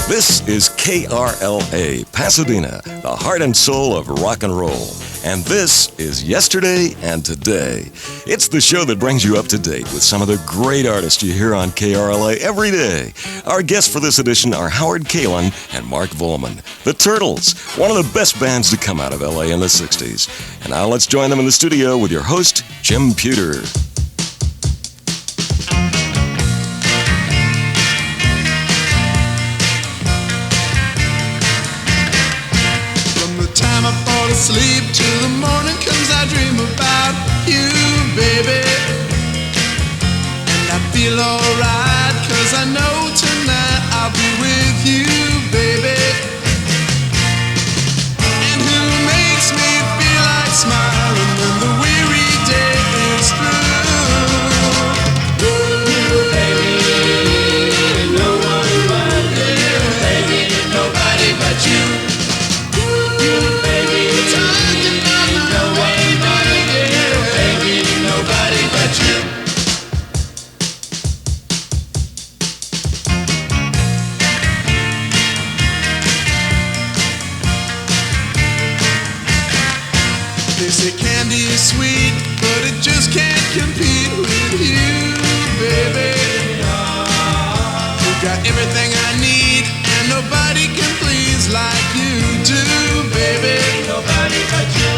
This is KRLA, Pasadena, the heart and soul of rock and roll. And this is Yesterday and Today. It's the show that brings you up to date with some of the great artists you hear on KRLA every day. Our guests for this edition are Howard Kaylan and Mark Volman, the Turtles, one of the best bands to come out of LA in the 60s. And now let's join them in the studio with your host, Jim Pewter. Sleep till the morning comes, I dream about you, baby. And I feel alright, 'cause I know tonight I'll be with you, baby. And who makes me feel like smiling when the weary day is through? You, baby, no one but you, baby, nobody but you. Candy is sweet, but it just can't compete with you, baby. You got everything I need, and nobody can please like you do, baby. Nobody but you.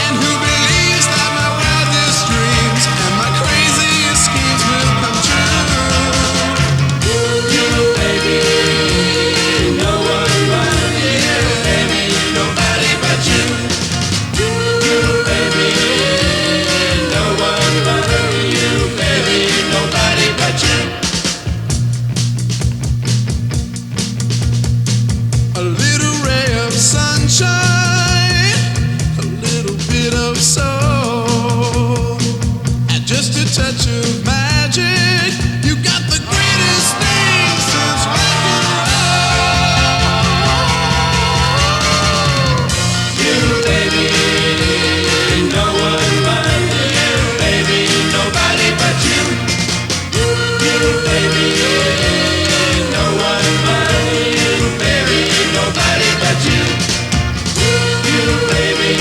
And who believes that my wildest dreams and my craziest schemes will come true? You, baby, no one but you, baby, nobody but you. Touch of magic, you got the greatest thing since rock and roll. You, baby, no one but you, baby, nobody but you. You, baby, no one but you, baby, nobody but you. You, baby,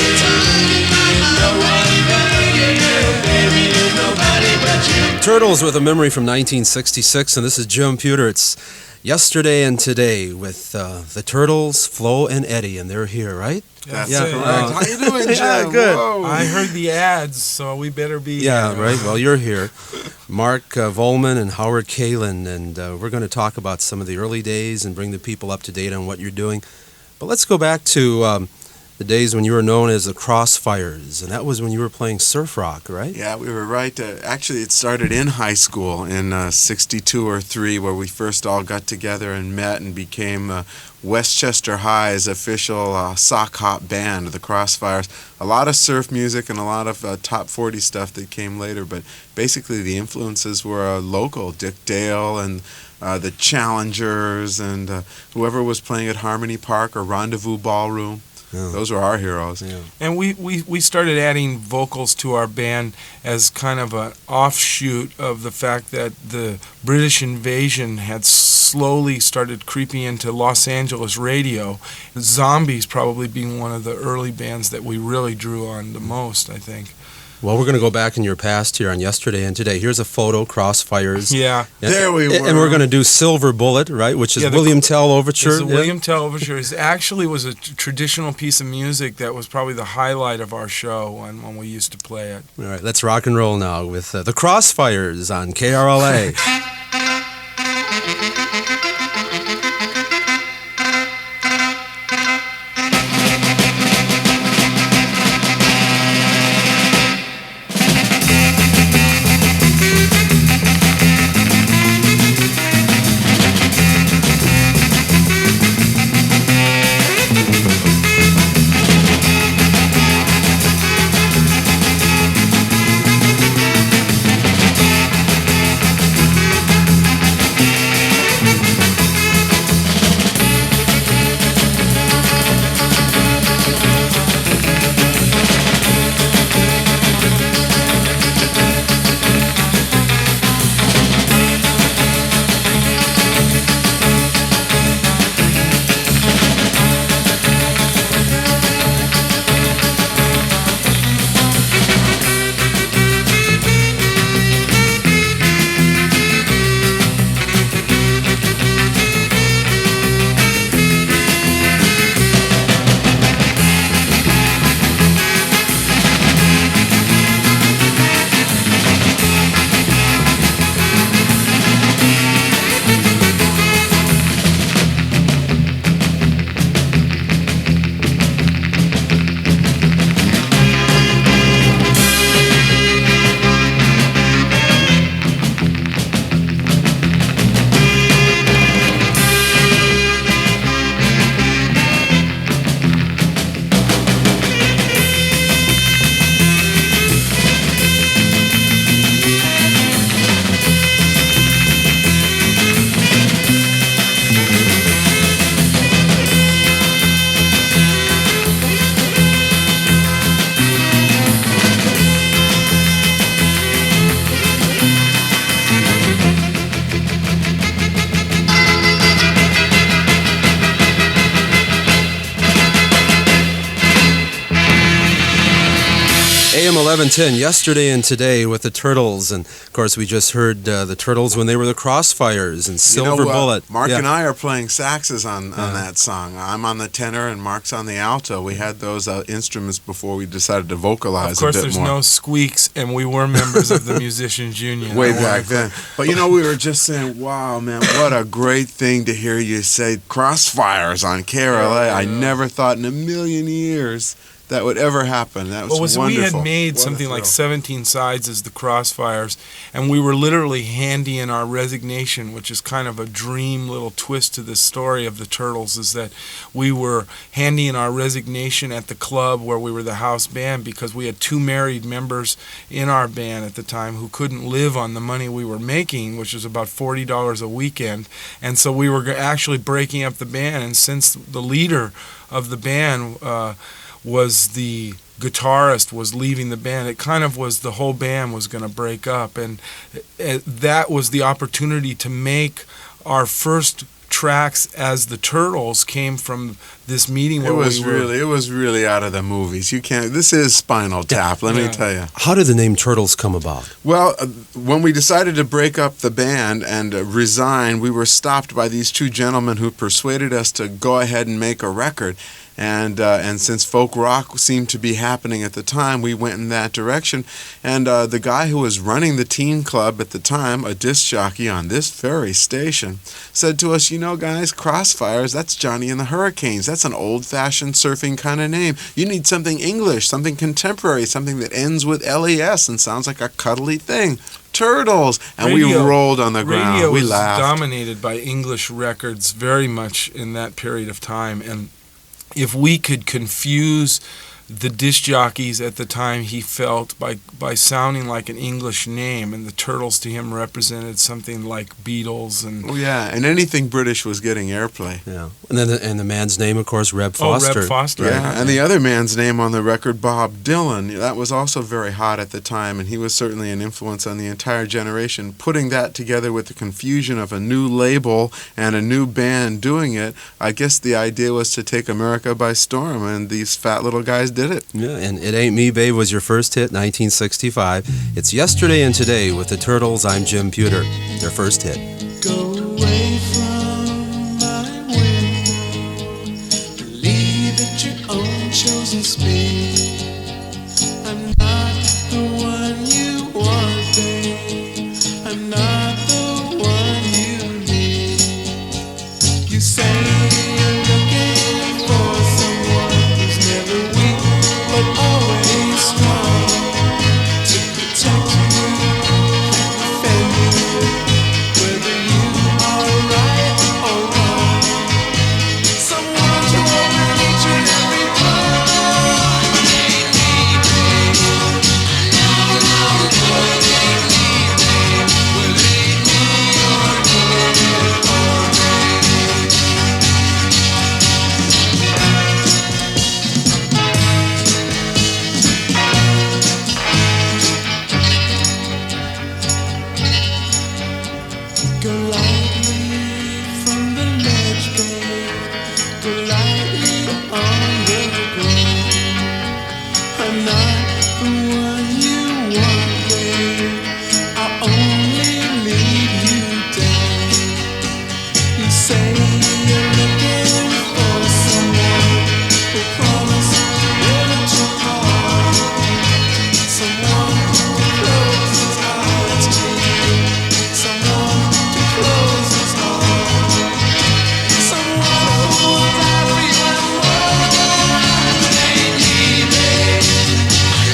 no one but you, baby, nobody. Turtles with a memory from 1966, and this is Jim Pewter. It's Yesterday and Today with the Turtles, Flo and Eddie, and they're here, right? That's yeah, correct. How you doing, Jim? Yeah, good. Whoa. I heard the ads, so we better be Yeah, here. right. Well, you're here. Mark Volman and Howard Kaylan, and we're going to talk about some of the early days and bring the people up to date on what you're doing. But let's go back to the days when you were known as the Crossfires, and that was when you were playing surf rock, right? Yeah, we were right. Actually, it started in high school in 62 or 3, where we first all got together and met and became Westchester High's official sock hop band, the Crossfires. A lot of surf music and a lot of top 40 stuff that came later, but basically the influences were local. Dick Dale and the Challengers and whoever was playing at Harmony Park or Rendezvous Ballroom. Yeah. Those were our heroes. Yeah. And we started adding vocals to our band as kind of an offshoot of the fact that the British invasion had slowly started creeping into Los Angeles radio. Zombies probably being one of the early bands that we really drew on the most, I think. Well, we're going to go back in your past here on Yesterday and Today. Here's a photo, Crossfires. Yeah. There we were. And we're going to do Silver Bullet, right, which is William Tell Overture. It's the William Tell Overture. It actually was a traditional piece of music that was probably the highlight of our show when we used to play it. All right, let's rock and roll now with the Crossfires on KRLA. 11:10, yesterday and today with the Turtles. And, of course, we just heard the Turtles when they were the Crossfires and Silver Bullet. Mark and I are playing saxes on that song. I'm on the tenor and Mark's on the alto. We had those instruments before we decided to vocalize a bit more. Of course, there's no squeaks, and we were members of the Musicians Union. Way back then. But, we were just saying, wow, man, what a great thing to hear you say Crossfires on KRLA. I never thought in a million years that would ever happen. That was wonderful. We had made something like 17 sides as the Crossfires, and we were literally handy in our resignation, which is kind of a dream little twist to the story of the Turtles, is that we were handy in our resignation at the club where we were the house band, because we had 2 married members in our band at the time who couldn't live on the money we were making, which was about $40 a weekend, and so we were actually breaking up the band. And since the leader of the band was the guitarist was leaving the band, it kind of was the whole band was going to break up, and that was the opportunity to make our first tracks as the Turtles came from this meeting where it was really out of the movies. This is Spinal Tap, let me tell you. How did the name Turtles come about? Well, when we decided to break up the band and resign, we were stopped by these 2 gentlemen who persuaded us to go ahead and make a record. And since folk rock seemed to be happening at the time, we went in that direction. And the guy who was running the teen club at the time, a disc jockey on this very station, said to us, guys, Crossfires, that's Johnny and the Hurricanes. That's an old-fashioned surfing kind of name. You need something English, something contemporary, something that ends with LES and sounds like a cuddly thing. Turtles! And we rolled on the ground. Radio we was laughed. dominated by English records very much in that period of time, and if we could confuse the disc jockeys at the time, he felt, by sounding like an English name, and the Turtles to him represented something like Beatles and and anything British was getting airplay. Yeah, and then the man's name, of course, Reb Foster. Reb Foster. Yeah, and the other man's name on the record, Bob Dylan, that was also very hot at the time, and he was certainly an influence on the entire generation. Putting that together with the confusion of a new label and a new band doing it, I guess the idea was to take America by storm, and these fat little guys did it. Yeah, and It Ain't Me, Babe was your first hit, 1965. It's Yesterday and Today with the Turtles. I'm Jim Pewter, their first hit. Go away from my window, believe at your own chosen speed. I'm not the one you want, babe. I'm not the one you need. You say you're looking for someone who's never weak, but always strong, to protect you, defend you, whether you are right or wrong. Someone to open each and every door. Ain't me, babe. No, no, no, it ain't me, babe. Well, it ain't me you're looking for, babe. Go lightly from the ledge, babe. Go lightly on the ground. I'm not the one you want, babe. I'll only lead you down. You say you're looking for someone who promises never to part. Someone who closes his eyes to you. Someone to close his heart. Someone who will die for you and more. It ain't me, babe.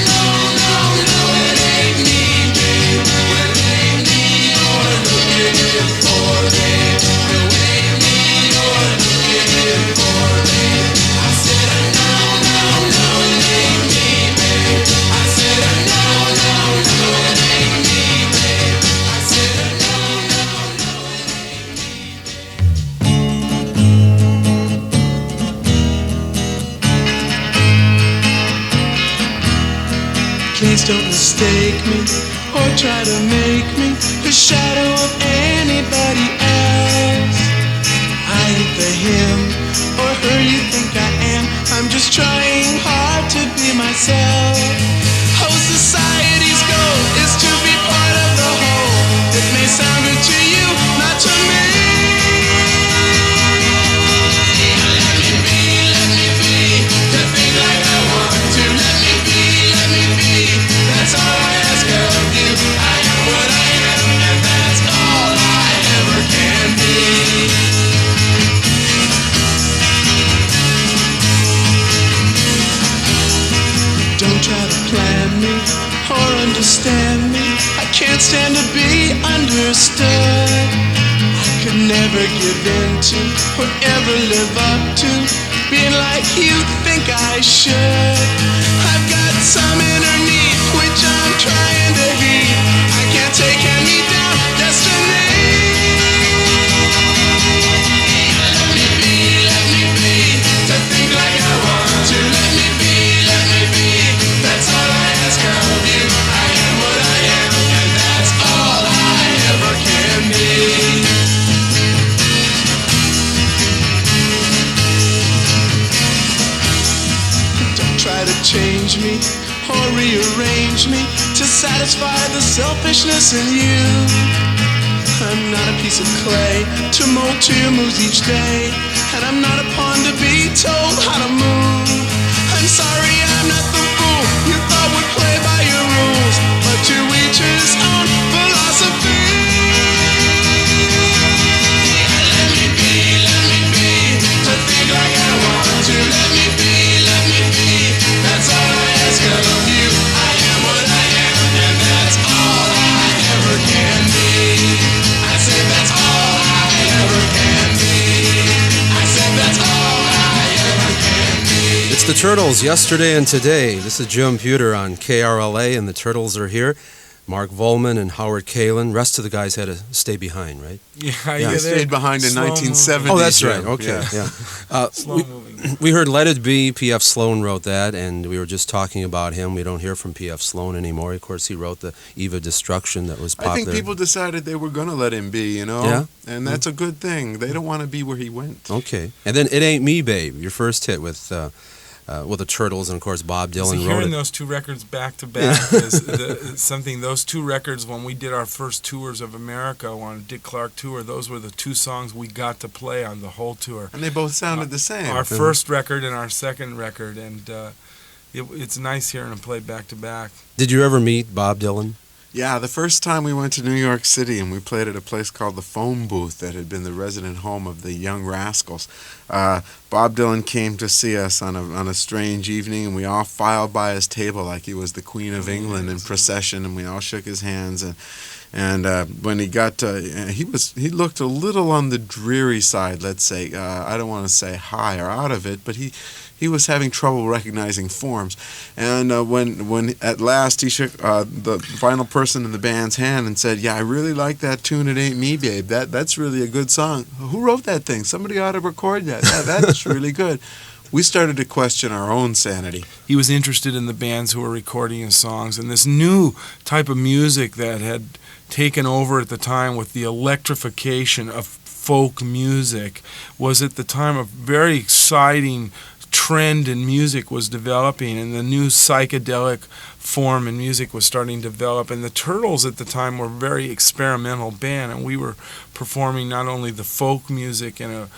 No, no, no, it ain't me, babe. Well, it ain't me you're looking for, babe. No, it ain't me you're looking for, babe. I said no, no, no, it ain't me, babe. I said no, no, no, it ain't me, babe. I said no, no, no, it ain't me. Please don't mistake me or try to make me the shadow of anybody else. I ain't the him or her you think I am. I'm just trying hard to be myself. society's goal is to be part of the whole. It may sound good to you, not to me. Let me be, to think like I want to. Let me be, that's all I ask of you. I am what I am, and that's all I ever can be. Don't try to plan me or understand me. I can't stand to be understood. I could never give in to or ever live up to being like you think I should. I've got some inner need which I'm trying to heed. I can't take hand-me-down destiny. Let me be, to think like I want to. Let me be, that's all I ask of you. I am what I am, and that's all I ever can be. Don't try to change me or rearrange me to satisfy the selfishness in you. I'm not a piece of clay to mold to your moves each day, and I'm not a pawn to be told how to move. I'm sorry I'm not the fool you thought would play by your rules, but to each his own philosophy. Let me be, to think like I want to. Let me be, that's all I ask of you. I am what I am, and that's all I ever can be. I said that's all I ever can be. I said that's all I ever can be. It's the Turtles, Yesterday and Today. This is Jim Pewter on KRLA, and the Turtles are here. Mark Volman and Howard Kaylan. Rest of the guys had to stay behind, right? Yeah, They stayed behind in slow 1970. Oh, that's Jim. right. Okay, Yeah. yeah. Slow moving. We heard Let It Be. P.F. Sloan wrote that, and we were just talking about him. We don't hear from P.F. Sloan anymore. Of course, he wrote the Eve of Destruction that was popular. I think people decided they were going to let him be, you know? Yeah. And that's a good thing. They don't want to be where he went. Okay. And then It Ain't Me, Babe, your first hit with the Turtles, and of course Bob Dylan wrote Hearing it. those two records back to back is something. Those two records, when we did our first tours of America on a Dick Clark tour, those were the two songs we got to play on the whole tour. And they both sounded the same. Our first record and our second record, and it's nice hearing them play back to back. Did you ever meet Bob Dylan? Yeah, the first time we went to New York City and we played at a place called the Phone Booth that had been the resident home of the Young Rascals. Bob Dylan came to see us on a strange evening, and we all filed by his table like he was the Queen of England in procession, and we all shook his hands. And when he got to, he looked a little on the dreary side, let's say. I don't want to say high or out of it, but he was having trouble recognizing forms. And when at last he shook the final person in the band's hand and said, "Yeah, I really like that tune, It Ain't Me, Babe. That's really a good song. Who wrote that thing? Somebody ought to record that. That's really good." We started to question our own sanity. He was interested in the bands who were recording his songs, and this new type of music that had taken over at the time with the electrification of folk music was at the time a very exciting trend in music was developing, and the new psychedelic form in music was starting to develop. And the Turtles at the time were a very experimental band, and we were performing not only the folk music in a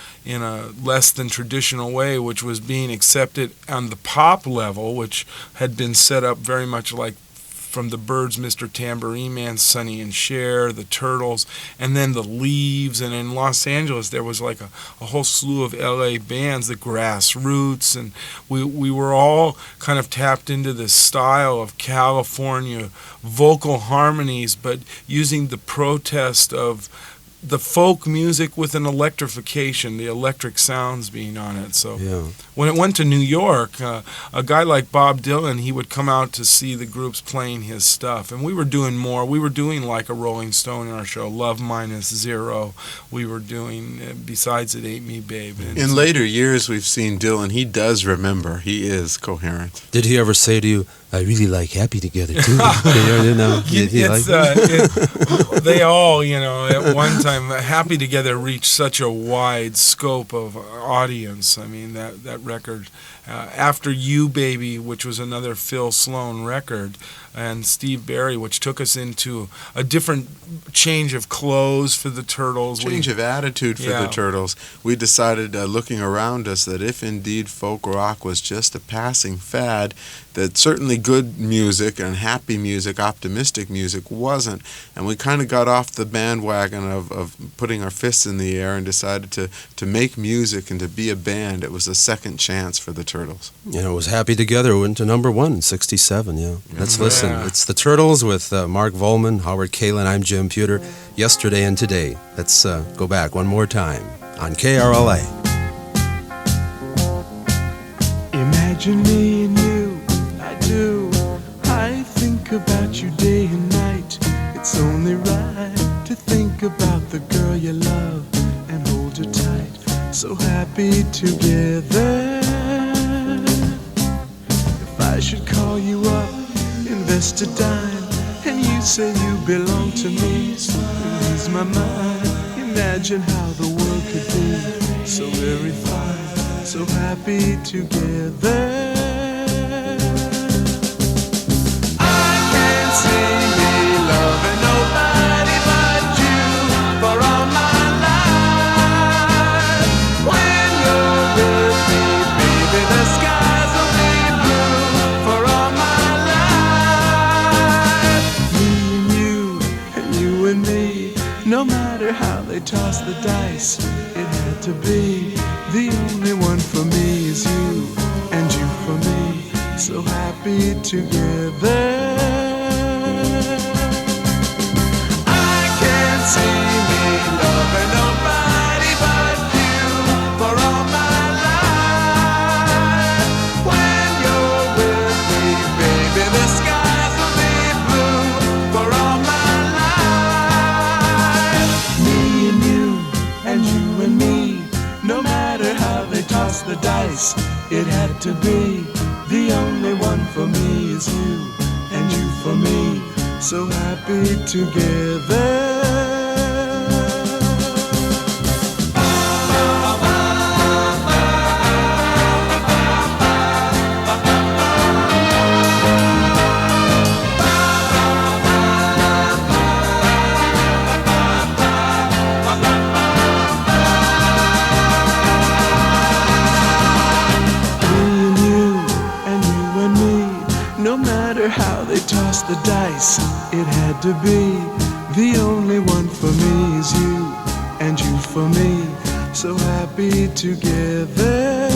less than traditional way, which was being accepted on the pop level, which had been set up very much like from the Byrds, Mr. Tambourine Man, Sonny and Cher, the Turtles, and then the Leaves. And in Los Angeles, there was like a whole slew of LA bands, the Grassroots, and we were all kind of tapped into this style of California vocal harmonies, but using the protest of the folk music with an electrification, the electric sounds being on it. So when it went to New York, a guy like Bob Dylan, he would come out to see the groups playing his stuff. And we were doing more. We were doing like a Rolling Stone in our show, Love Minus Zero. We were doing, besides It Ain't Me, Babe. In later years, we've seen Dylan. He does remember. He is coherent. Did he ever say to you, "I really like Happy Together too"? They all, at one time, Happy Together reached such a wide scope of audience. I mean, that record After You Baby, which was another Phil Sloan record, and Steve Barry, which took us into a different change of clothes for the Turtles. Change of attitude for the Turtles. We decided, looking around us, that if indeed folk rock was just a passing fad, that certainly good music and happy music, optimistic music wasn't. And we kind of got off the bandwagon of putting our fists in the air and decided to make music and to be a band. It was a second chance for the Turtles. You know, it was Happy Together, went to number 1 in '67, yeah. Let's listen. It's the Turtles with Mark Volman, Howard Kaylan. I'm Jim Pewter. Yesterday and Today. Let's go back one more time on KRLA. Imagine me and you, I do. I think about you day and night. It's only right to think about the girl you love and hold her tight. So happy together. If I should call you up, invest a dime, and you say you belong to me, ease my mind. Imagine how the world could be so very fine, so happy together. I can't see me loving nobody but you for all my life. When you're with me, baby, the skies will be blue for all my life. Me and you and me, no matter how they toss the dice, it had to be. The only one for me is you, and you for me, so happy together. I can't see me loving nobody but you for all my life. When you're with me, baby, the skies will be blue for all my life. Me and you and me, no matter how they toss the dice, it had to be. The only one for me is you, and you for me, so happy together. How they toss the dice, it had to be. The only one for me is you, and you for me, so happy together,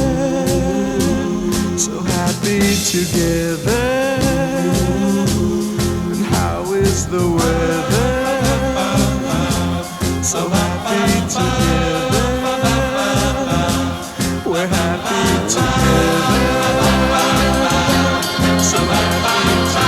so happy together. And how is the weather? So happy together, we're happy together, so happy together.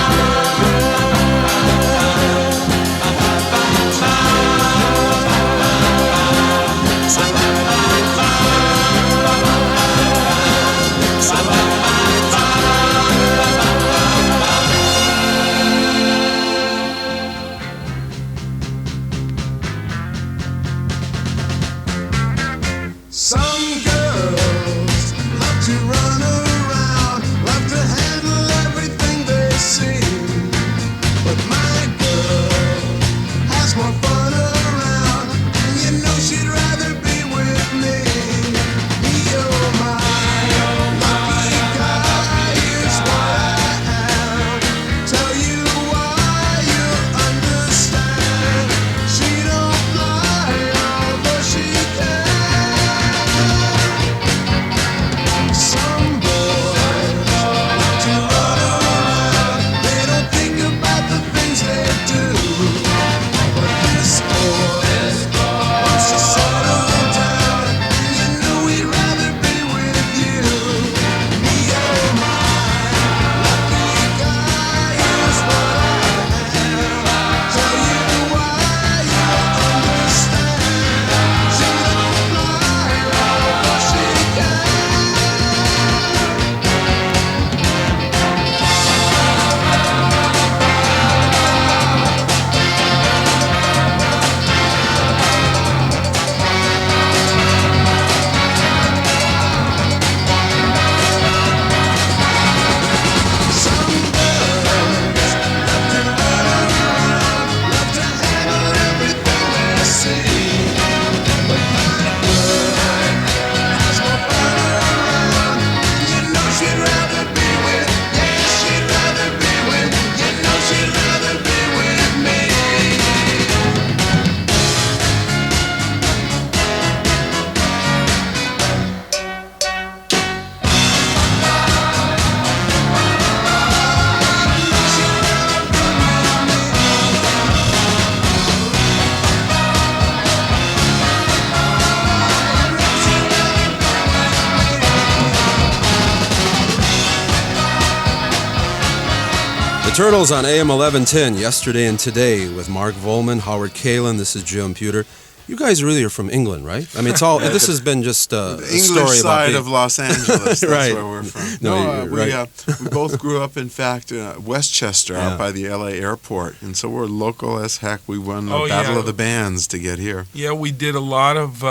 Turtles on AM 1110, Yesterday and Today, with Mark Volman, Howard Kaylan. This is Jim Pewter. You guys really are from England, right? I mean, it's all. This has been just a English story side about of Los Angeles. That's Right. where we're from. No, we, you're right. we both grew up, in fact, Westchester, Yeah. out by the LA airport, and so we're local as heck. We won the Oh, Battle yeah. of the Bands to get here. Yeah, we did a lot of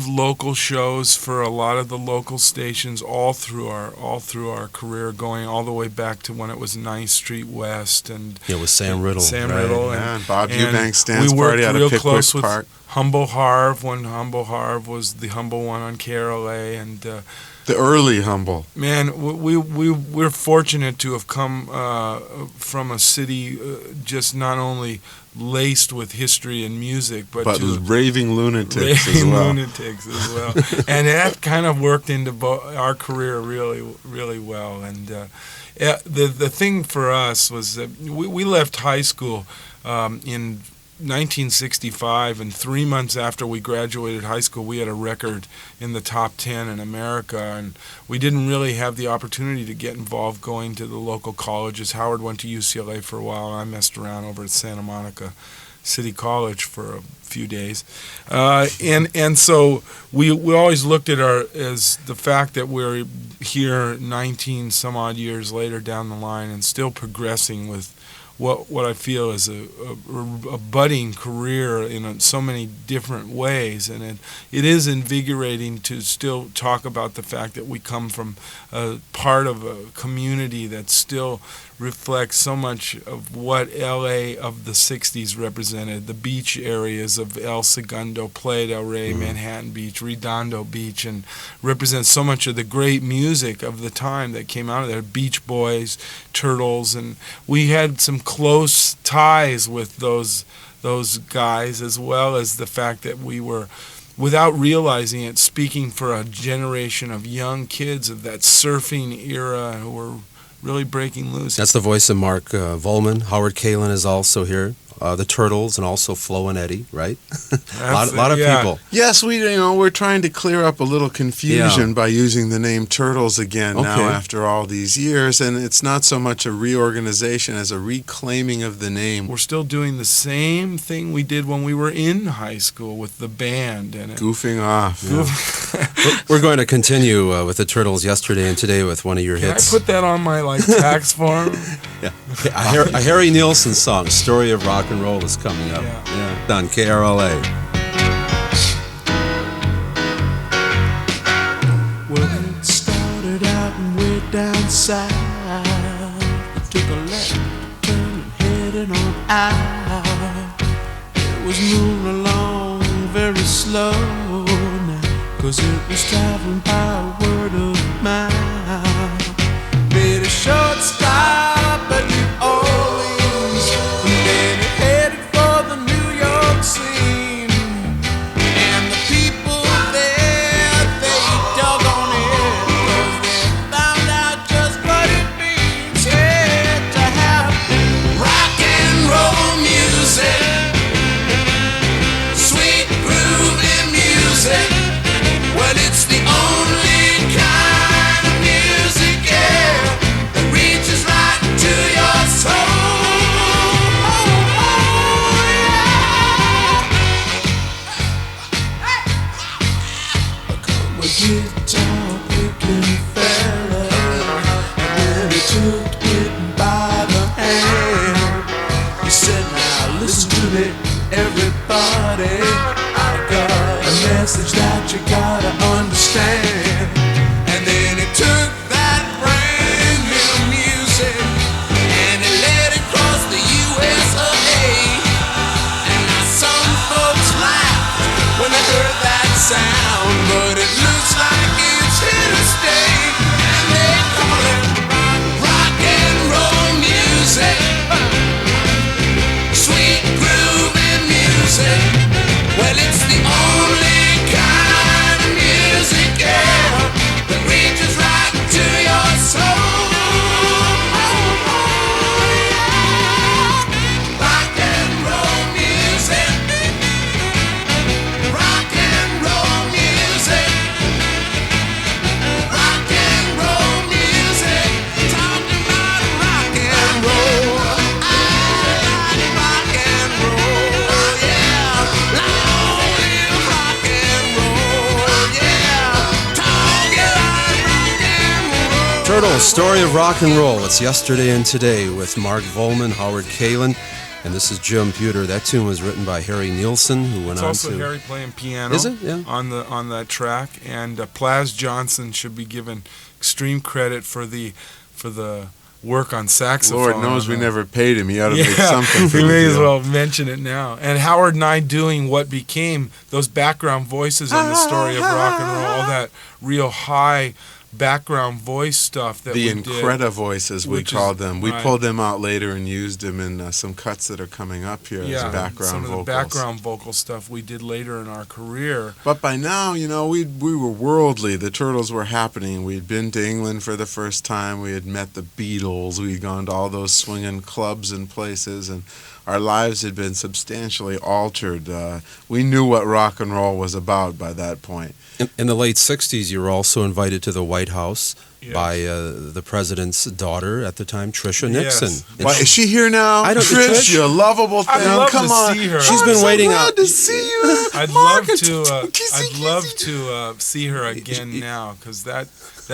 local shows for a lot of the local stations all through our career, going all the way back to when it was 9th Street West and Yeah, with Sam Riddle. Sam right. Riddle Yeah, and and Bob and Eubanks dance we party worked out real of Pickwick close with Park. Humble Harv when Humble Harv was the Humble one on KRLA, and The early Humble. man, we're fortunate to have come from a city just not only laced with history and music, but to raving lunatics as raving well. lunatics as well. And that kind of worked into our career really, really well. And the thing for us was that we left high school in 1965, and 3 months after we graduated high school, we had a record in the top 10 in America, and we didn't really have the opportunity to get involved going to the local colleges. Howard went to UCLA for a while, and I messed around over at Santa Monica City College for a few days, and so we always looked at as the fact that we're here 19 some odd years later down the line and still progressing with what I feel is a budding career in so many different ways, and it is invigorating to still talk about the fact that we come from a part of a community that still reflects so much of what LA of the 60s represented. The beach areas of El Segundo, Playa del Rey, Manhattan Beach, Redondo Beach, and represents so much of the great music of the time that came out of there. Beach Boys, Turtles, and we had some close ties with those guys, as well as the fact that we were, without realizing it, speaking for a generation of young kids of that surfing era who were really breaking loose. That's the voice of Mark Volman. Howard Kaylan is also here. The Turtles, and also Flo and Eddie, right? a lot of yeah. people. Yes, we're trying to clear up a little confusion by using the name Turtles again now Okay. after all these years, and it's not so much a reorganization as a reclaiming of the name. We're still doing the same thing we did when we were in high school with the band. And Goofing off. We're going to continue with the Turtles Yesterday and Today with one of your Can I hits. put that on my tax form? A Harry Nilsson song, Story of Rock and Roll, is coming up. Yeah. On KRLA. Well, it started out way down south. We took a left turn and headed on out. It was moving along very slow now, 'cause it was traveling by word of mouth. Made a short stop at New Orleans, and then it headed for the New York scene. And the people there, they dug on it, 'cause they found out just what it means, yeah, to have rock and roll music, sweet groovy music. Well, it's the only kind of music, yeah, that reaches right to your soul. Come a guitar picking fella, and then he took it by the hand. He said, "Now listen to me, everybody. I got a message that you gotta understand." And then he took that brand new music and he let it cross the USA. And now some folks laughed when they heard that sound, but it looks like it's here to stay. And they call it rock and roll music, sweet groovy music. Well, it's the only kind of music, yeah, Turtles, Story of Rock and Roll. It's Yesterday and Today with Mark Volman, Howard Kaylan, and this is Jim Pewter. That tune was written by Harry Nielsen, who went It's on also to... Harry playing piano. Is it? Yeah. On that track, and Plaz Johnson should be given extreme credit for the work on saxophone. Lord knows we never paid him. He ought to make Yeah, something for we the may as deal. well mention it now. And Howard and I doing what became those background voices in the story of rock and roll, all that real high background voice stuff that The we did. Increda voices, we which is- called them. We right. pulled them out later and used them in some cuts that are coming up here Yeah, as background some of vocals. the background vocal stuff we did later in our career. But by now, you know, we were worldly. The Turtles were happening. We'd been to England for the first time. We had met the Beatles. We'd gone to all those swinging clubs and places, and our lives had been substantially altered. We knew what rock and roll was about by that point. In the late 60s, you were also invited to the White House Yes. by the president's daughter at the time, Tricia Yes. Nixon. And Why, is she here now? I don't- Trish, Trish? you lovable thing. I'd love Come to on. see her. She's I'm been so waiting glad out- to see you. I'd Mark, love to. kissy, I'd love kissy. to see her again now, because that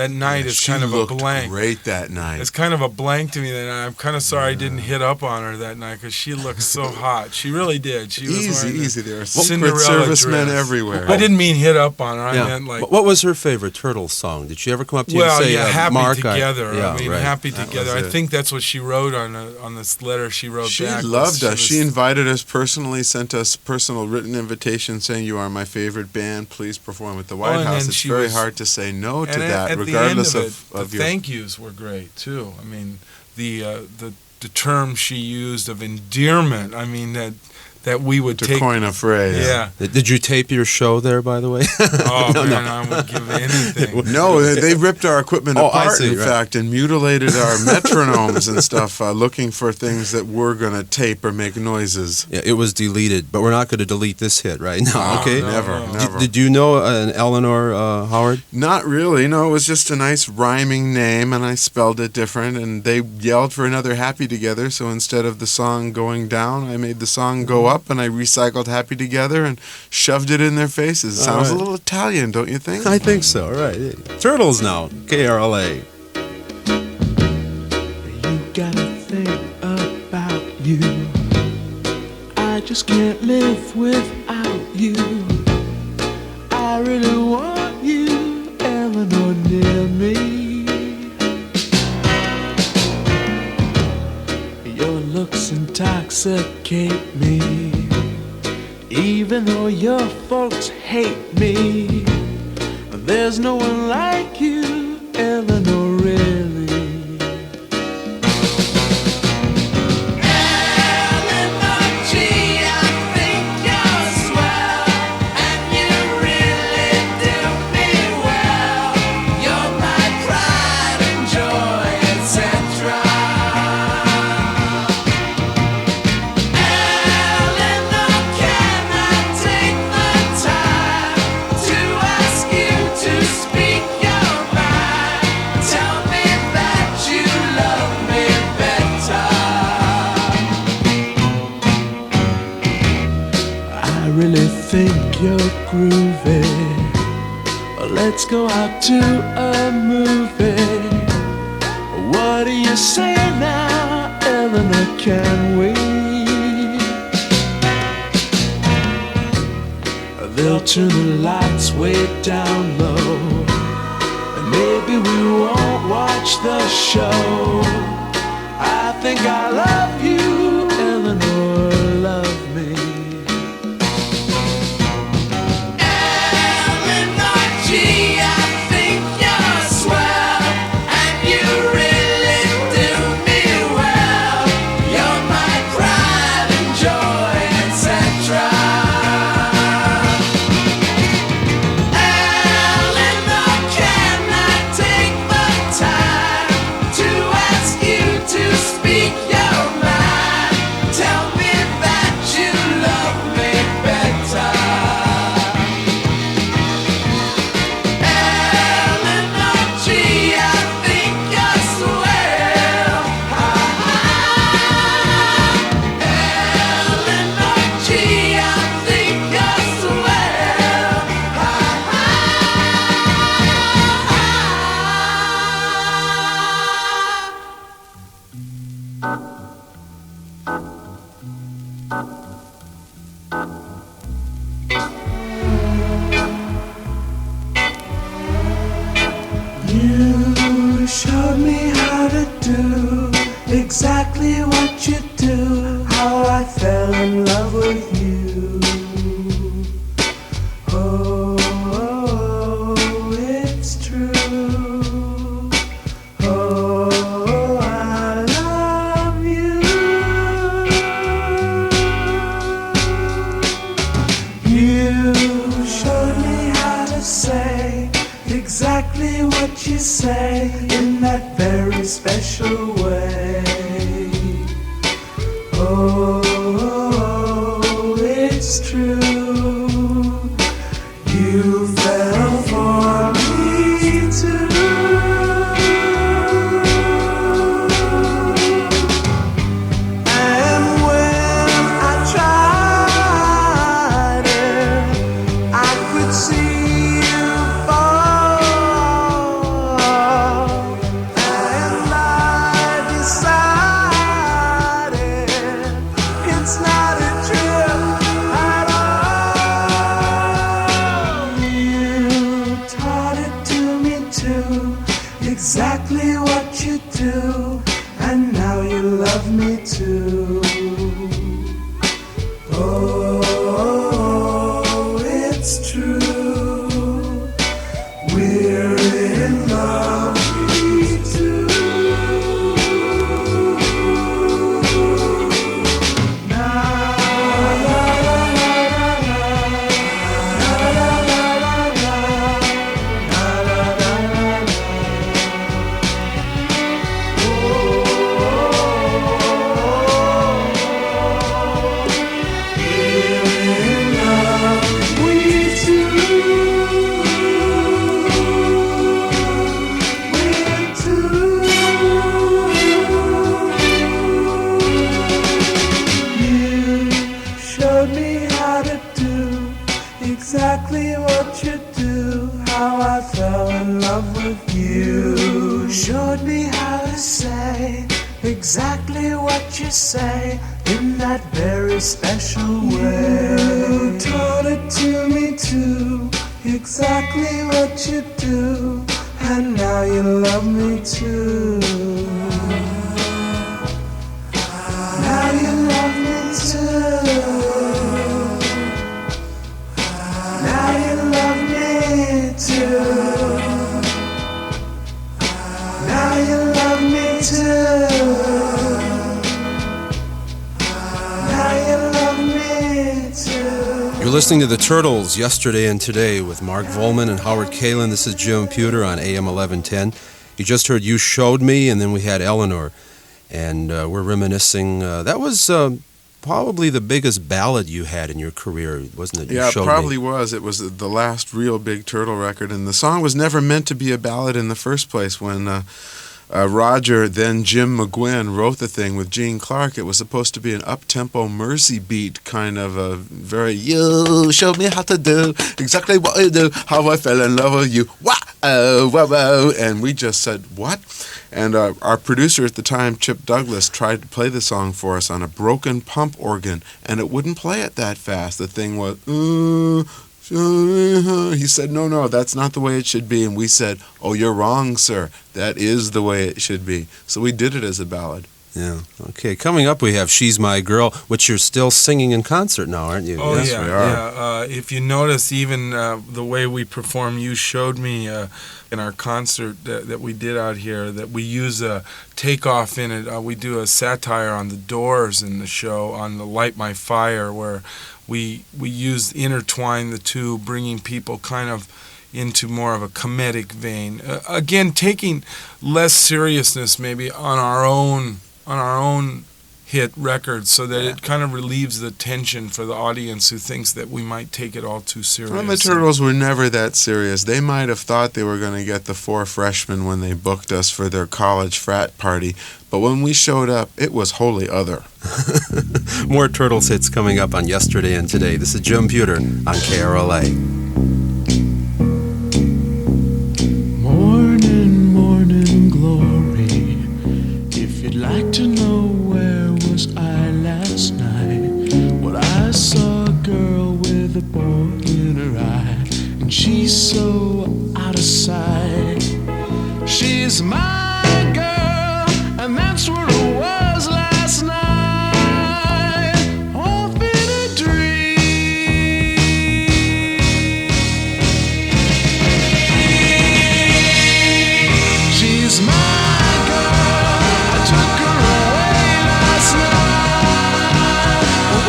night is She kind of a looked blank. great that night. It's kind of a blank to me that night. I'm kind of sorry I didn't hit up on her that night, because she looked so hot. She really did. She was wearing the Easy. There are secret Cinderella servicemen dress. everywhere. I didn't mean hit up on her. I Yeah. meant like. What was her favorite Turtles song? Did she ever come up to you Well, and say, yeah, happy Mark, together. yeah, I mean, right. happy That together. was I it. think that's what she wrote on this letter she wrote She back. loved us. She was- invited us personally, sent us personal written invitation saying, "You are my favorite band. Please perform at the White and House." then It's she very was- hard to say no to and that, at regardless the end of of the your. thank yous were great too. I mean, the term she used of endearment. I mean that we would To take. coin a phrase. Yeah. Did you tape your show there, by the way? Oh man, I would give anything. No, they ripped our equipment Oh, I apart, see, in right. fact, and mutilated our metronomes and stuff, looking for things that were going to tape or make noises. Yeah, it was deleted, but we're not going to delete this hit right now, Oh, okay? no. Never. Did you know an Eleanor Howard? Not really. No, it was just a nice rhyming name, and I spelled it different. And they yelled for another "Happy Together," so instead of the song going down, I made the song go up, and I recycled "Happy Together" and shoved it in their faces. All Sounds right. a little Italian, don't you think? I think so, all right. Turtles now, KRLA. You gotta think about you. I just can't live without you. I really want you, Eleanor, near me. Your looks intoxicate me. Even though your folks hate me, there's no one like you, Eleanor, really. Eleanor, gee, I think you're swell, and you really do me well. You're my pride and joy, etc. Eleanor, can I take the time to ask you to speak your mind? Tell me that you love me better. I really think you're groovy. Let's go out to a movie. What do you say now, Eleanor? Can we? They'll turn the lights way down low, and maybe we won't watch the show. I think I love you, Eleanor, love me. Eleanor, gee, I think you're swell, and you really do me well. You're my pride and joy, etc. Eleanor, can I take the time to ask you to speak your mind? You showed me how to do exactly what you do, how I fell in love with you. Oh, it's true. Oh, I love you. You showed me how to say exactly what you say in that very special way. Oh, it's true. You fell for me too. And when I tried it, I could see you fall. And I decided it's not a trip at all. You taught it to me too, exactly what you do, and now you love me too. Oh, it's true. We're in love, we too. Na, la, la, la, la, la, la, la, la, la, la, la, la, la. Exactly what you do, how I fell in love with you. Showed me how to say exactly what you say in that very special way. You taught it to me too, exactly what you do, and now you love me too. Now you love me too. Now you love me too. Now you love me too. Now you love me too. You're listening to the Turtles, Yesterday and Today, with Mark Volman and Howard Kaylan. This is Jim Pewter on AM 1110. You just heard You Showed Me, and then we had Eleanor. And we're reminiscing. That was probably the biggest ballad you had in your career, wasn't it? You Yeah, it Showed probably Me. was. It was the last real big Turtle record, and the song was never meant to be a ballad in the first place. When Roger, then Jim McGuinn, wrote the thing with Gene Clark, it was supposed to be an up-tempo Mersey beat, kind of a very, you showed me how to do exactly what I do, how I fell in love with you, wow, wow, wow, and we just said, what? And our producer at the time, Chip Douglas, tried to play the song for us on a broken pump organ, and it wouldn't play it that fast. The thing was, he said, no, that's not the way it should be. And we said, oh, you're wrong, sir. That is the way it should be. So we did it as a ballad. Yeah. Okay. Coming up, we have She's My Girl, which you're still singing in concert now, aren't you? Oh, Yes, yeah, we are. yeah. If you notice, even the way we perform You Showed Me in our concert that we did out here, that we use a takeoff in it. We do a satire on the Doors in the show, on the Light My Fire, where we intertwine the two, bringing people kind of into more of a comedic vein. Again, taking less seriousness maybe on our own hit records, so that it kind of relieves the tension for the audience who thinks that we might take it all too seriously. Well, the Turtles were never that serious. They might have thought they were going to get the 4 freshmen when they booked us for their college frat party, but when we showed up, it was wholly other. More Turtles hits coming up on Yesterday and Today. This is Jim Pewter on KRLA. Morning glory. If you'd like to know where was I last night, the ball in her eye, and she's so out of sight. She's my girl, and that's where it was last night, off in a dream. She's my girl, I took her away last night,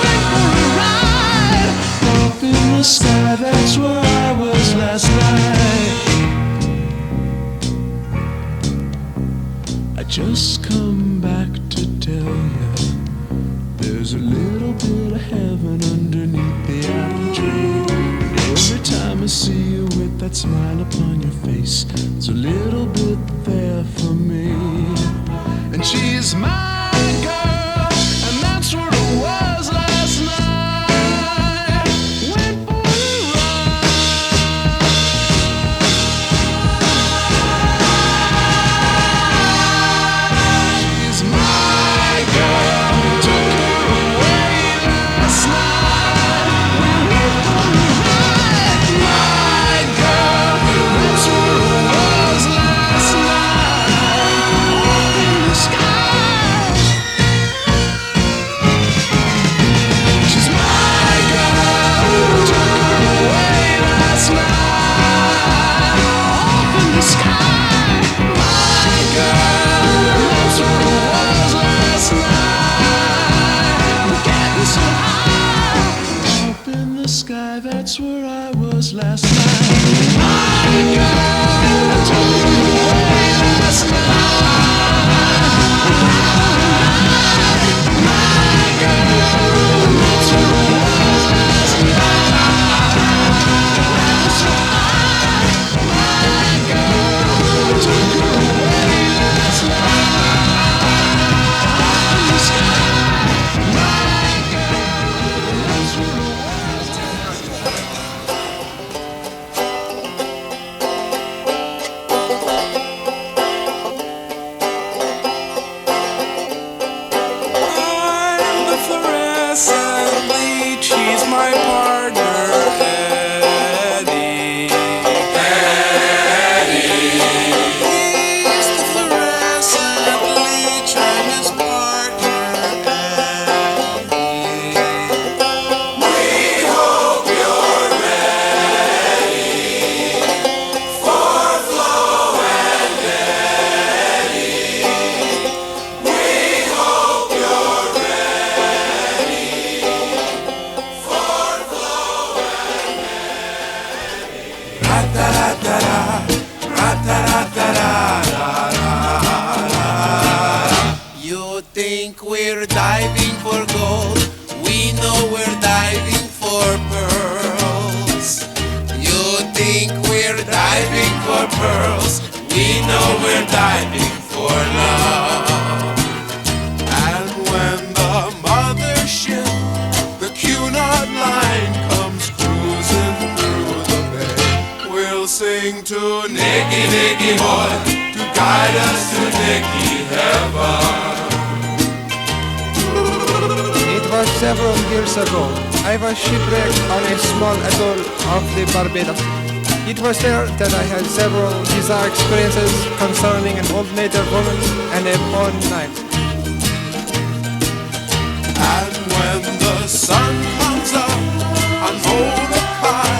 went for a ride, off in the sky, that's where I was last night. I just come back to tell you there's a little bit of heaven underneath the apple tree. And every time I see you with that smile upon your face, there's a little bit there for me. And she's my girl, and that's where it was last night. Went for a ride. She's my girl, took her away last night. We went for a ride. My girl, that's where it was last night, off in the sky. She's my girl, took her away last night, off in the sky. My girl, that's where it was last night. We're getting so high, up in the sky. That's where I was last night. My girl, took her away last night. My girl, that's where it was last night. So high. My girl, took her away last night, up in the sky. My girl, that's where it was last night. I'm the fluorescent lead, she's my partner, Eddie. He's the fluorescent lead, I'm his partner, Eddie. We hope you're ready for Flo and Eddie. We hope you're ready for Flo and Eddie. Ra-da-da-da-da, ra-da-da-da-da-da-da. You think we're diving for gold? We know we're diving for pearls. You think we're diving for pearls? We know we're diving for love. And when the mothership, the Cunard line, comes cruising through the bay, we'll sing to Nicky Nicky Boy to guide us to Nicky Heaven. It was several years ago. I was shipwrecked on a small atoll of the Barbados. It was there that I had several bizarre experiences concerning an old native woman and a born knife. And when the sun comes up on Molokai,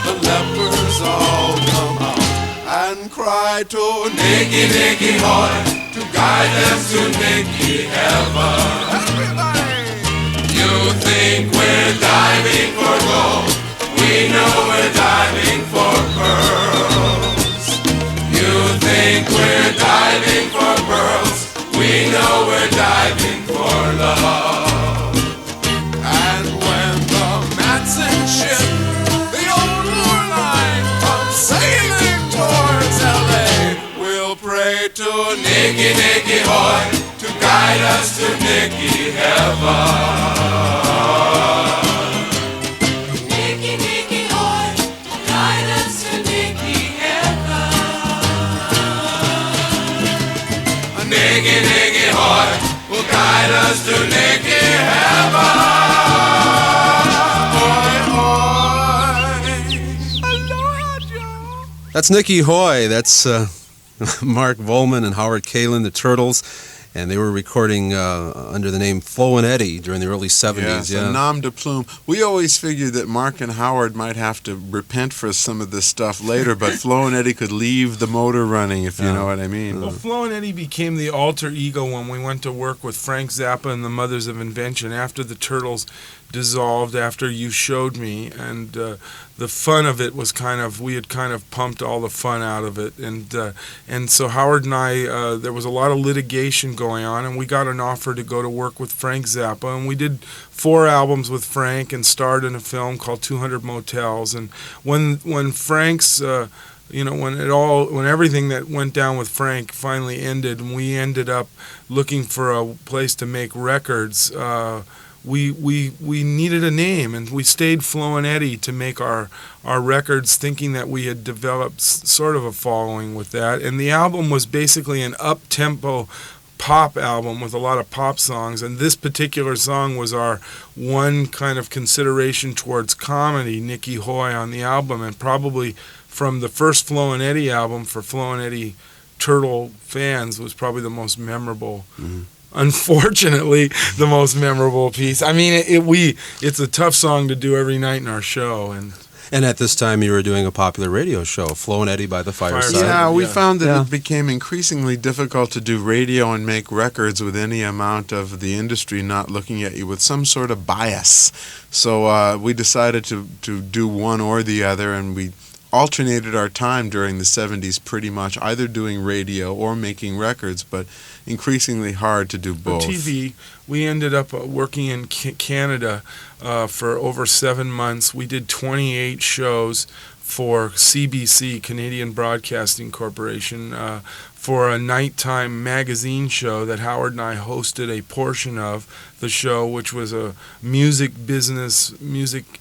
the lepers all come out and cry to Nicky Nicky Boy to guide us to Nicky Heaven. Everybody! You think we're diving for gold? We know we're diving for pearls. You think we're diving for pearls? We know we're diving for love. And when the Matson ship, the old lure line, comes sailing towards LA, we'll pray to Nicky Nicky Hoy to guide us to Nicky Heaven. Nicky Nicky Hoy, guide us to Nicky Heaven. Nicky Nicky Hoy will guide us to Nicky Heaven. Hoy, hoy. That's Nicky Hoy. That's Mark Volman and Howard Kaylan, the Turtles. And they were recording under the name Flo and Eddie during the early 70s. Yes, a nom de plume. We always figured that Mark and Howard might have to repent for some of this stuff later, but Flo and Eddie could leave the motor running, if you know what I mean. Well, Flo and Eddie became the alter ego when we went to work with Frank Zappa and the Mothers of Invention after the Turtles dissolved, after You Showed Me, and the fun of it was we had kind of pumped all the fun out of it, and so Howard and I, there was a lot of litigation going on, and we got an offer to go to work with Frank Zappa, and we did 4 albums with Frank and starred in a film called 200 Motels, and when Frank's when everything that went down with Frank finally ended, and we ended up looking for a place to make records, we needed a name, and we stayed Flo and Eddie to make our records, thinking that we had developed sort of a following with that. And the album was basically an up-tempo pop album with a lot of pop songs, and this particular song was our one kind of consideration towards comedy, Nicky Hoy, on the album, and probably from the first Flo and Eddie album, for Flo and Eddie Turtle fans, was probably the most memorable. Mm-hmm. Unfortunately, the most memorable piece. I mean, it's a tough song to do every night in our show, and at this time you were doing a popular radio show, Flo and Eddie by the Fireside. Yeah, we found that it became increasingly difficult to do radio and make records with any amount of the industry not looking at you with some sort of bias. So we decided to do one or the other, and we alternated our time during the 70s pretty much, either doing radio or making records, but increasingly hard to do both. For TV, we ended up working in Canada for over 7 months. We did 28 shows for CBC, Canadian Broadcasting Corporation, for a nighttime magazine show that Howard and I hosted a portion of the show, which was a music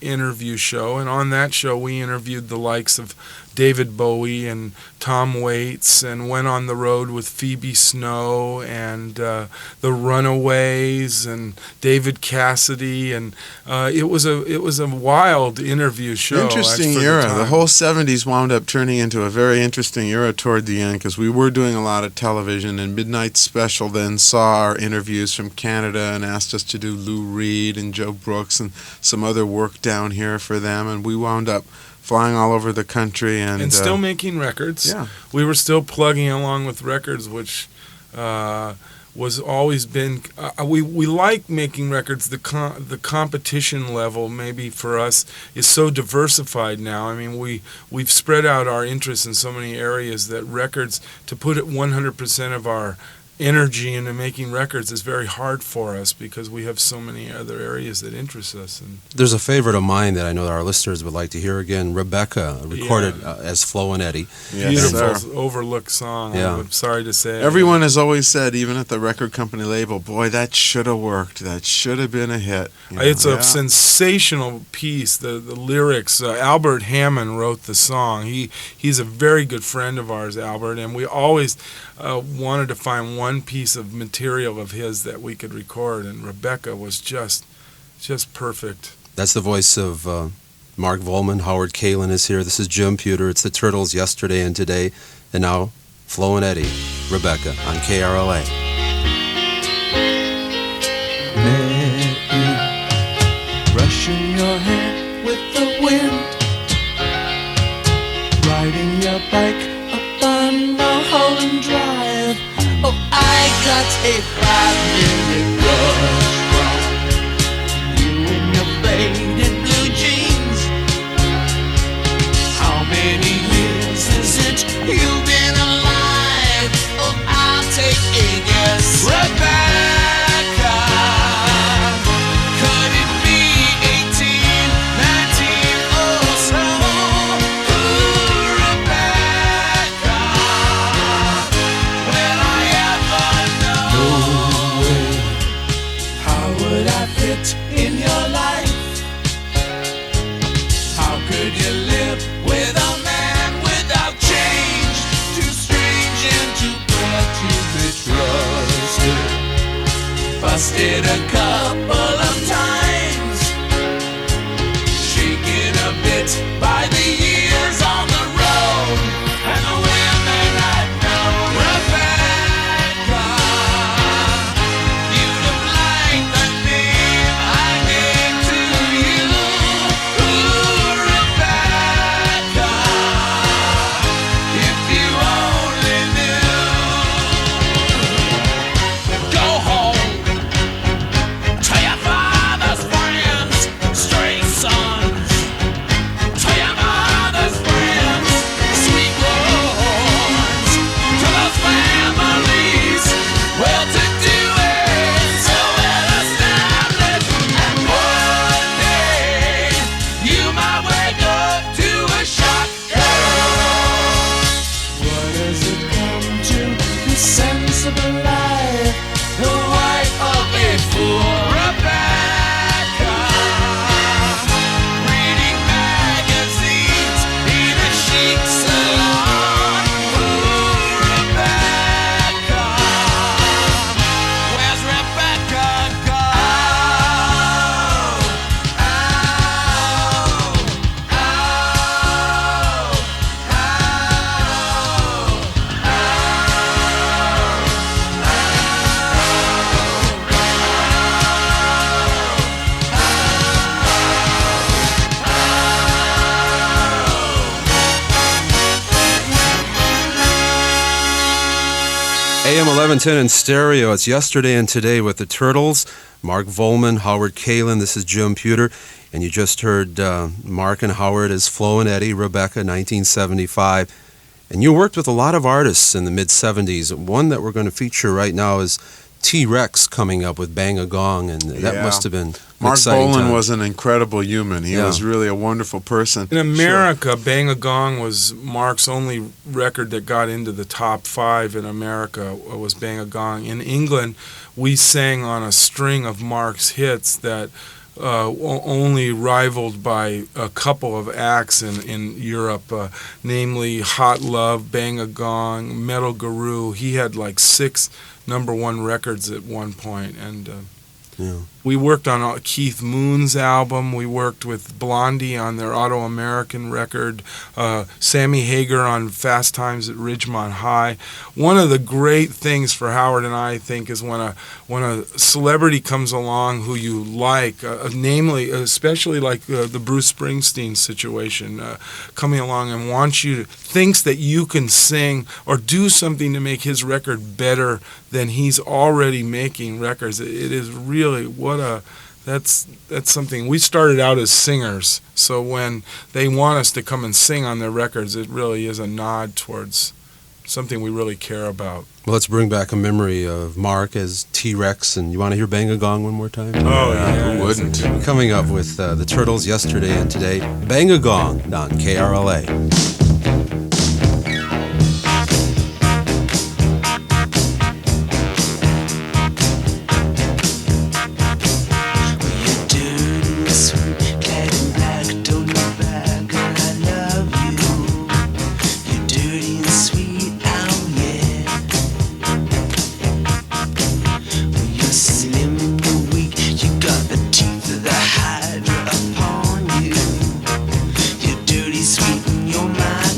interview show. And on that show, we interviewed the likes of David Bowie and Tom Waits, and went on the road with Phoebe Snow and the Runaways and David Cassidy, and it was a wild interview show. Interesting era. The whole 70s wound up turning into a very interesting era toward the end, because we were doing a lot of television, and Midnight Special then saw our interviews from Canada and asked us to do Lou Reed and Joe Brooks and some other work down here for them, and we wound up flying all over the country and still making records. Yeah, we were still plugging along with records, which was always been. We like making records. The competition level, maybe for us, is so diversified now. I mean, we've spread out our interests in so many areas that records, to put it 100% of our energy into making records, is very hard for us, because we have so many other areas that interest us. And there's a favorite of mine that I know that our listeners would like to hear again, Rebecca, recorded as Flo and Eddie. Yes, beautiful, overlooked song. Yeah. I'm sorry to say. Everyone has always said, even at the record company label, boy, that should have worked. That should have been a hit. It's a sensational piece. The lyrics, Albert Hammond wrote the song. He's a very good friend of ours, Albert, and we always wanted to find one piece of material of his that we could record, and Rebecca was just perfect. That's the voice of Mark Volman. Howard Kaylan is here. This is Jim Pewter. It's the Turtles, yesterday and today, and now Flo and Eddie, Rebecca, on KRLA. Maybe brushing your hair with the wind, riding your bike up on Mulholland Drive. Oh, I got a 5-minute rush from you in your faded blue jeans. How many years is it you've been alive? Oh, I'll take a guess. Rebecca, could it be 18, 19, oh so? Ooh, Rebecca, will I ever know? No way. How would I fit in your life? How could you live with a man without change? Too strange and too bad to be trusted. Busted a couple of times, shaken a bit by the years on the road. AM 1110 in stereo. It's Yesterday and Today with the Turtles. Mark Volman, Howard Kaylan. This is Jim Pewter. And you just heard Mark and Howard as Flo and Eddie, Rebecca, 1975. And you worked with a lot of artists in the mid-'70s. One that we're going to feature right now is T-Rex coming up with Bang a Gong, and that Yeah. must have been Mark exciting Bolan time. was an incredible human. He Yeah. was really a wonderful person. In America, Bang a Gong was Mark's only record that got into the top 5 in America, was Bang a Gong. In England, we sang on a string of Mark's hits that only rivaled by a couple of acts in Europe, namely Hot Love, Bang a Gong, Metal Guru. He had like 6 #1 records at one point, and we worked on Keith Moon's album. We worked with Blondie on their Auto-American record, Sammy Hagar on Fast Times at Ridgemont High. One of the great things for Howard and I think is when a celebrity comes along who you like, namely, especially like the Bruce Springsteen situation, coming along and wants you to, thinks that you can sing or do something to make his record better than he's already making records. It is really that's something. We started out as singers, so when they want us to come and sing on their records, it really is a nod towards something we really care about. Well, let's bring back a memory of Mark as T-Rex, and you want to hear Bang a Gong one more time? Oh, yeah. Who wouldn't? Coming up with the Turtles Yesterday and Today, Bang a Gong on KRLA. Sweet and you're my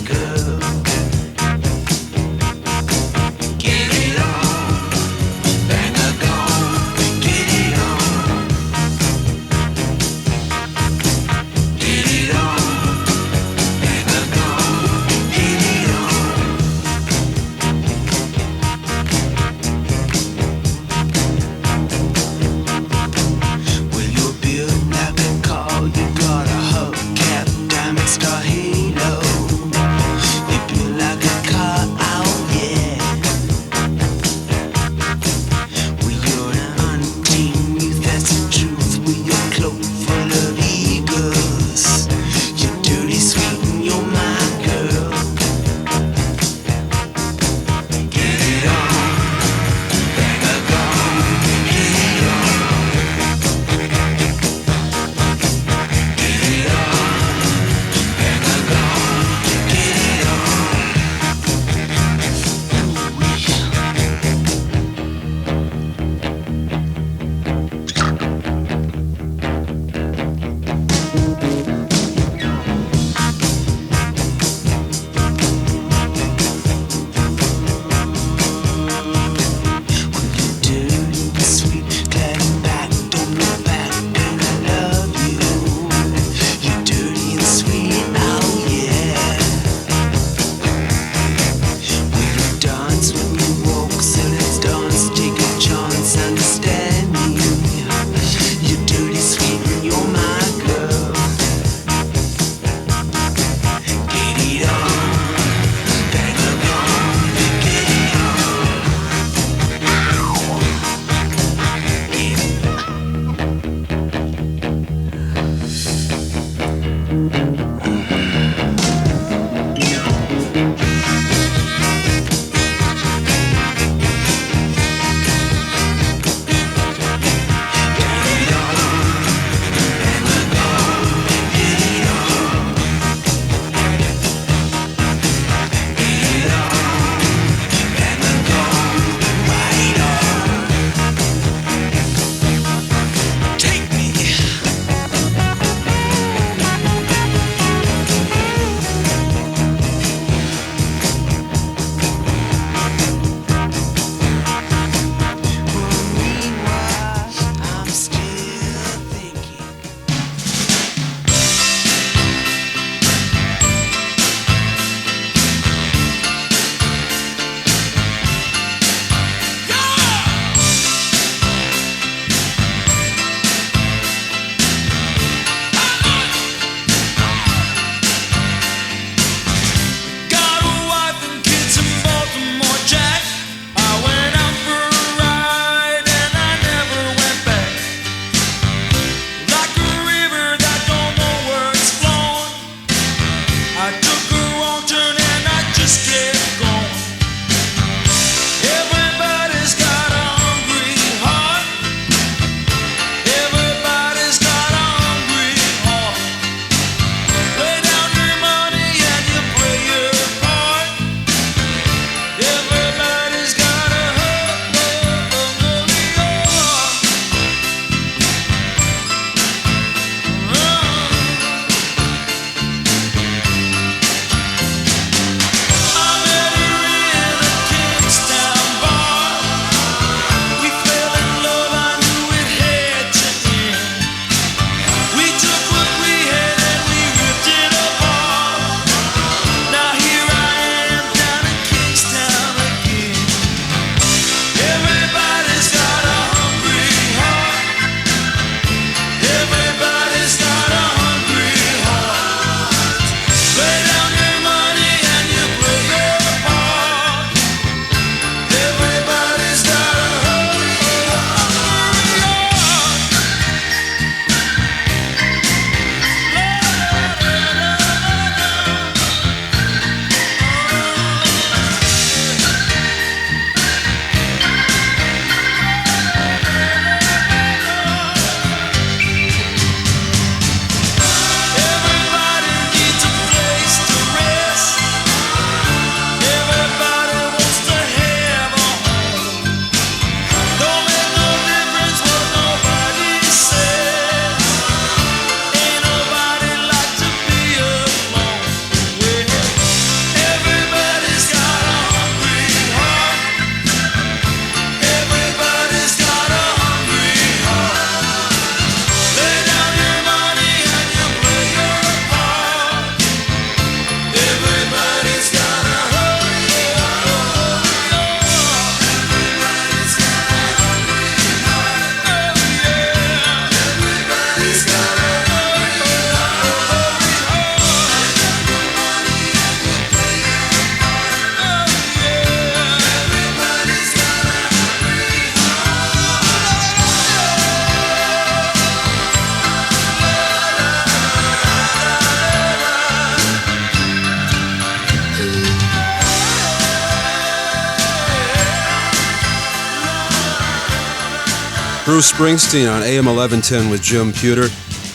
Bruce Springsteen on AM 1110 with Jim Pewter.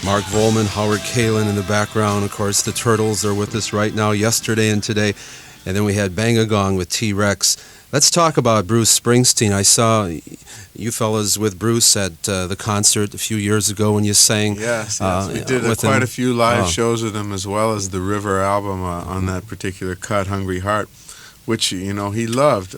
Mark Volman, Howard Kaylan in the background. Of course, the Turtles are with us right now, yesterday and today. And then we had Bang a Gong with T-Rex. Let's talk about Bruce Springsteen. I saw you fellas with Bruce at the concert a few years ago when you sang. Yes. We did quite a few live shows with him, as well as the River album on that particular cut, Hungry Heart, which, you know, he loved.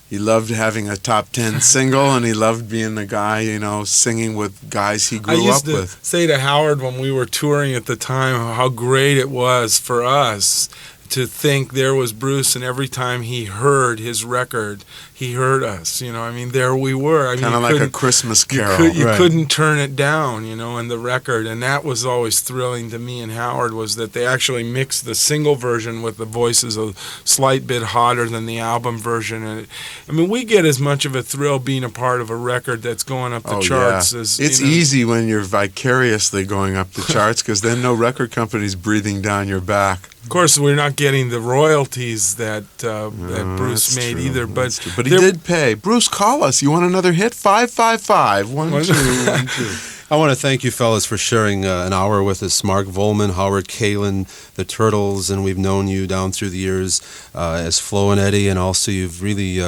He loved having a top 10 single, and he loved being the guy, you know, singing with guys he grew up with. I used to say to Howard when we were touring at the time how great it was for us to think there was Bruce, and every time he heard his record, he heard us. You know, I mean, there we were. I kind of like a Christmas carol. You couldn't turn it down, you know, in the record. And that was always thrilling to me and Howard, was that they actually mixed the single version with the voices a slight bit hotter than the album version. And I mean, we get as much of a thrill being a part of a record that's going up the charts as... It's easy when you're vicariously going up the charts, because then no record company's breathing down your back. Of course, we're not getting the royalties that Bruce made either, but he did pay. Bruce, call us. You want another hit? 555-1212. I want to thank you fellas for sharing an hour with us. Mark Volman, Howard Kaylan, the Turtles, and we've known you down through the years as Flo and Eddie, and also you've really...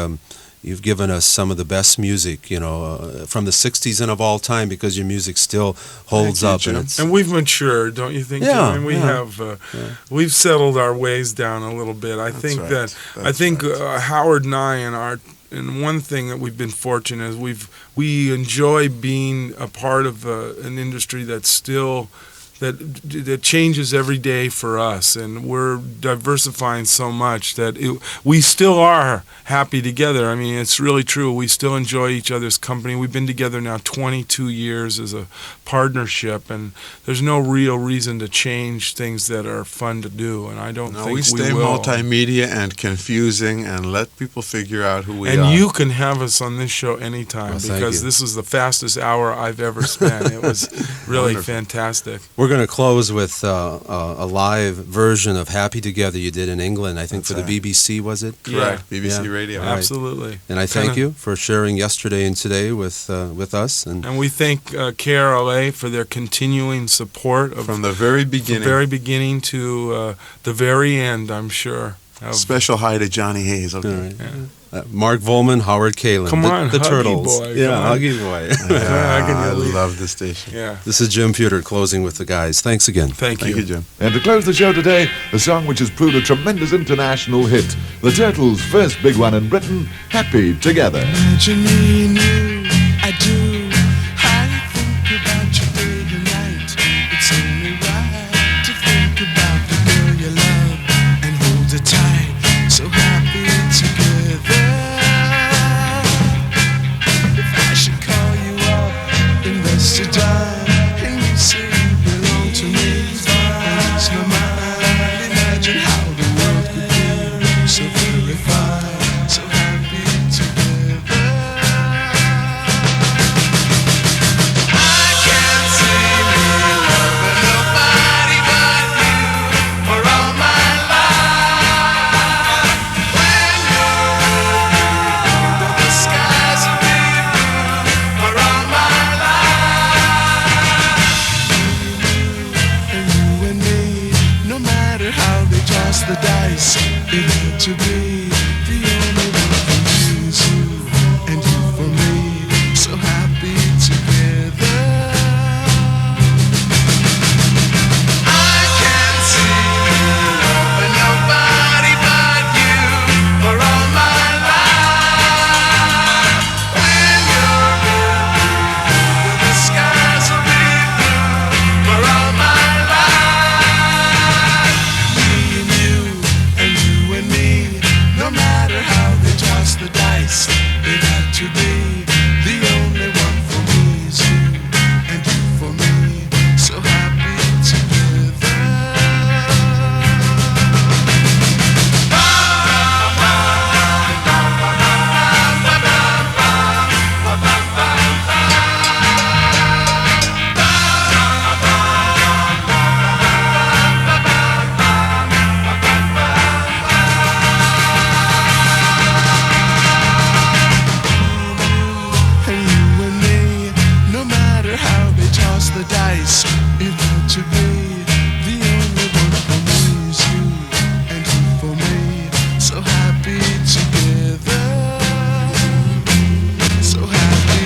You've given us some of the best music, you know, from the 60s and of all time, because your music still holds up. And we've matured, don't you think, Jim? I mean, we've settled our ways down a little bit. I think Howard and I, and one thing that we've been fortunate is we enjoy being a part of an industry that's still... That changes every day for us, and we're diversifying so much that we still are happy together. I mean, it's really true. We still enjoy each other's company. We've been together now 22 years as a partnership, and there's no real reason to change things that are fun to do, and I don't think we will. We stay multimedia and confusing and let people figure out who we are. And you can have us on this show anytime, because this is the fastest hour I've ever spent. It was really fantastic. We're going to close with a live version of Happy Together you did in England, I think. That's for the BBC, was it? Correct, BBC Radio. Right. Absolutely. And I thank you for sharing yesterday and today with us. And we thank KRLA for their continuing support. From the very beginning. From the very beginning to the very end, I'm sure. Special hi to Johnny Hayes. Okay. Right. Mark Volman, Howard Kaylan. Come on, the Huggy Turtles. Boy. Huggy Boy. I love the station. Yeah. This is Jim Pewter closing with the guys. Thanks again. Thank you, Jim. And to close the show today, a song which has proved a tremendous international hit. The Turtles' first big one in Britain, Happy Together. Imagine me and you, I do. I think about you day and night. It's only right to think about the girl you love and hold her tight. So happy together. If I should call you up, invest your time, and you say you belong to me, and it's my mind. Imagine how the world could be so very fine, so happy together. I can't see me loving nobody but you for all my life. When you're with me, the skies will be blue for all my life. And you and me, no matter how they toss the dice, it had to be the only one for me is you, and you for me, so happy together. I can't see me loving nobody but you for all my life. When you're with me, the skies will be blue for all my life. Me and you and me, to be the only one for me is you, and you for me. So happy together, so happy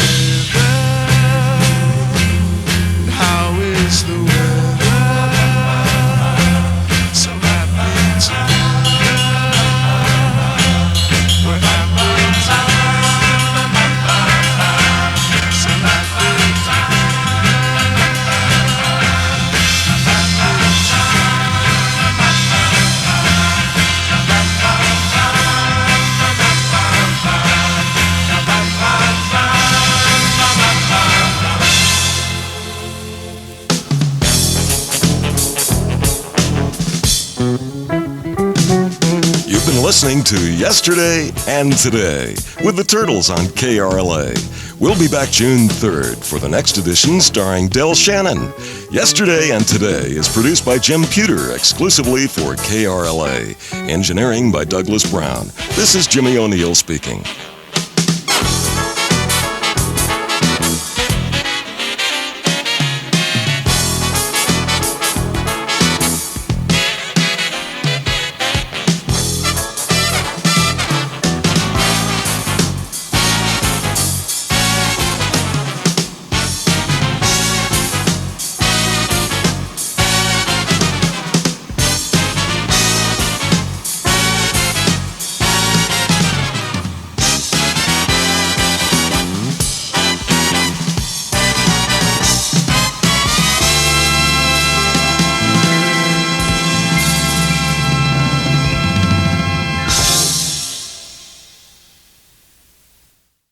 together. How is the weather? So happy together. We're happy together. So happy You've been listening to Yesterday and Today with the Turtles on KRLA. We'll be back June 3rd for the next edition starring Del Shannon. Yesterday and Today is produced by Jim Pewter exclusively for KRLA. Engineering by Douglas Brown. This is Jimmy O'Neill speaking.